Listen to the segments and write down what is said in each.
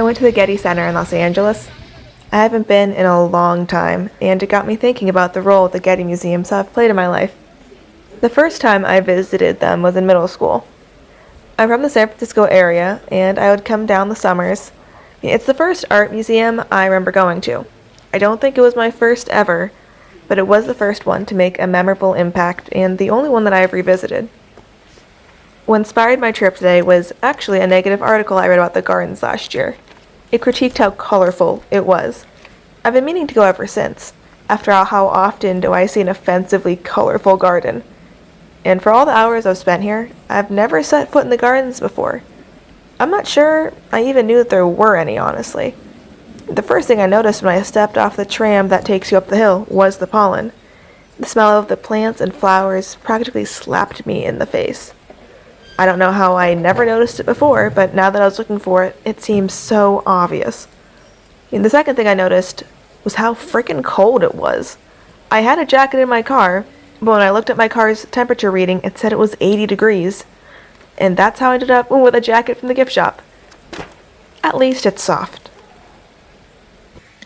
I went to the Getty Center in Los Angeles. I haven't been in a long time, and it got me thinking about the role the Getty Museums have played in my life. The first time I visited them was in middle school. I'm from the San Francisco area, and I would come down the summers. It's the first art museum I remember going to. I don't think it was my first ever, but it was the first one to make a memorable impact, and the only one that I have revisited. What inspired my trip today was actually a negative article I read about the gardens last year. It critiqued how colorful it was. I've been meaning to go ever since. After all, how often do I see an offensively colorful garden? And for all the hours I've spent here, I've never set foot in the gardens before. I'm not sure I even knew that there were any, honestly. The first thing I noticed when I stepped off the tram that takes you up the hill was the pollen. The smell of the plants and flowers practically slapped me in the face. I don't know how I never noticed it before, but now that I was looking for it, it seems so obvious. And the second thing I noticed was how freaking cold it was. I had a jacket in my car, but when I looked at my car's temperature reading, it said it was 80 degrees. And that's how I ended up with a jacket from the gift shop. At least it's soft.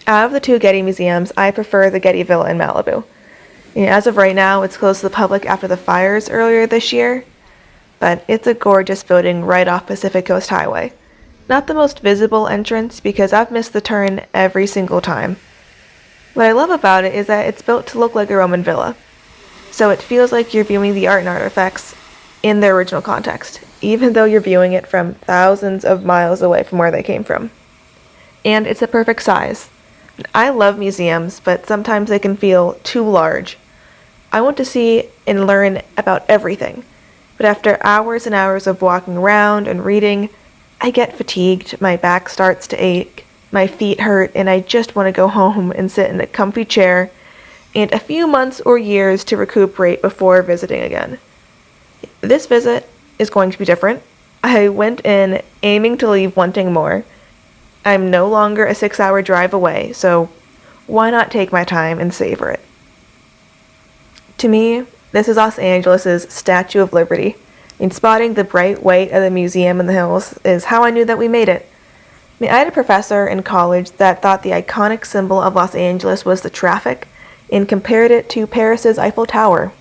Out of the two Getty museums, I prefer the Getty Villa in Malibu. As of right now, it's closed to the public after the fires earlier this year, but it's a gorgeous building right off Pacific Coast Highway. Not the most visible entrance because I've missed the turn every single time. What I love about it is that it's built to look like a Roman villa, so it feels like you're viewing the art and artifacts in their original context, even though you're viewing it from thousands of miles away from where they came from. And it's a perfect size. I love museums, but sometimes they can feel too large. I want to see and learn about everything. But after hours and hours of walking around and reading, I get fatigued, my back starts to ache, my feet hurt, and I just want to go home and sit in a comfy chair and a few months or years to recuperate before visiting again. This visit is going to be different. I went in aiming to leave wanting more. I'm no longer a 6-hour drive away, so why not take my time and savor it? To me, this is Los Angeles' Statue of Liberty, and spotting the bright white of the museum in the hills is how I knew that we made it. I had a professor in college that thought the iconic symbol of Los Angeles was the traffic, and compared it to Paris's Eiffel Tower.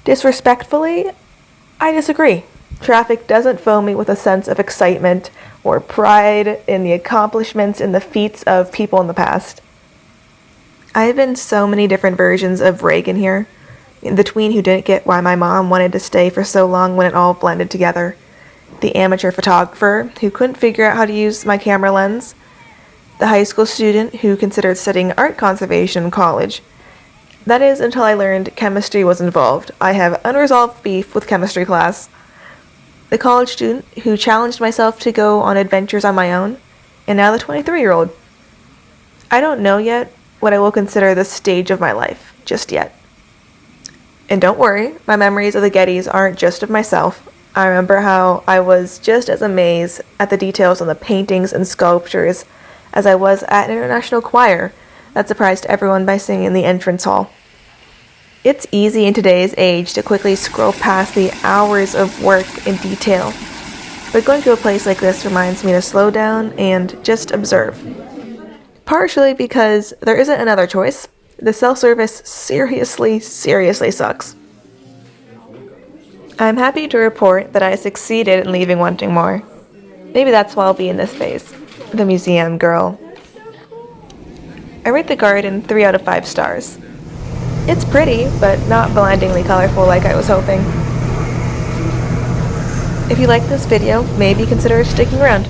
Disrespectfully, I disagree. Traffic doesn't fill me with a sense of excitement or pride in the accomplishments and the feats of people in the past. I have been so many different versions of Reagan here. The tween who didn't get why my mom wanted to stay for so long when it all blended together. The amateur photographer who couldn't figure out how to use my camera lens. The high school student who considered studying art conservation in college. That is, until I learned chemistry was involved. I have unresolved beef with chemistry class. The college student who challenged myself to go on adventures on my own. And now the 23-year-old. I don't know yet what I will consider the stage of my life, just yet. And don't worry, my memories of the Gettys aren't just of myself. I remember how I was just as amazed at the details on the paintings and sculptures as I was at an international choir that surprised everyone by singing in the entrance hall. It's easy in today's age to quickly scroll past the hours of work and detail, but going to a place like this reminds me to slow down and just observe. Partially because there isn't another choice. The self-service seriously sucks. I'm happy to report that I succeeded in leaving wanting more. Maybe that's why I'll be in this phase. The museum girl. I rate the garden 3 out of 5 stars. It's pretty, but not blindingly colorful like I was hoping. If you like this video, maybe consider sticking around.